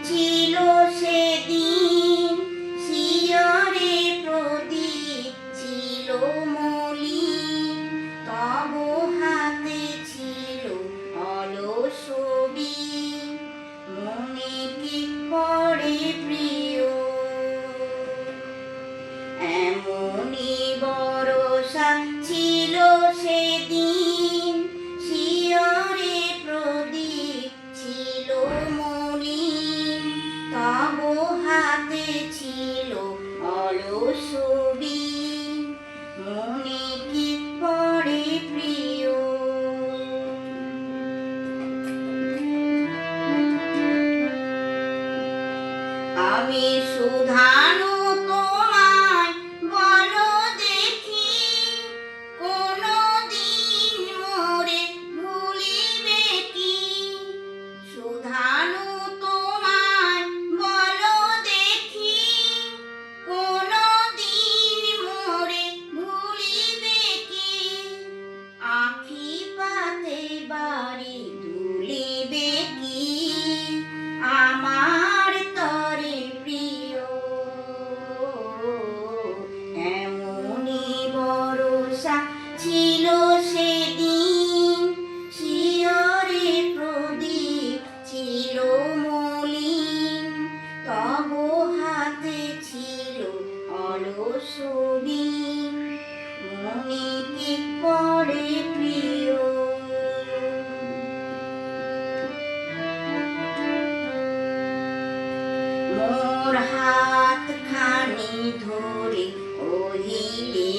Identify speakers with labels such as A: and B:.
A: ছিল সেদিন, শিয়রে প্রদীপ ছিল মলিন, তব হাতে ছিল অলস বীণ, মনে কি পড়ে প্রিয় এমনি বরষা ছিল সেদিন, শিয়রে প্রদীপ ছিল মলিন, তব হাতে ছিল অলস বীণ, মনে কি পড়ে প্রিয়। আমি শুধানু তোমায় বলো দেখি, কোনদিন মোরে ভুলিবে কি? শুধানু তোমায় বলো দেখি, কোনদিন মোরে ভুলিবে কি? আঁখি পাতে বাড়ি তুলিবে কি আমার তরে প্রিয়? এমনি বরষা ছিল সেদিন, শিয়রে প্রদীপ ছিল মলিন, তব হাতে ছিল অলস বীণ, মনে কি পড়ে প্রিয়। মোর হাত খানি ধরে কহিলে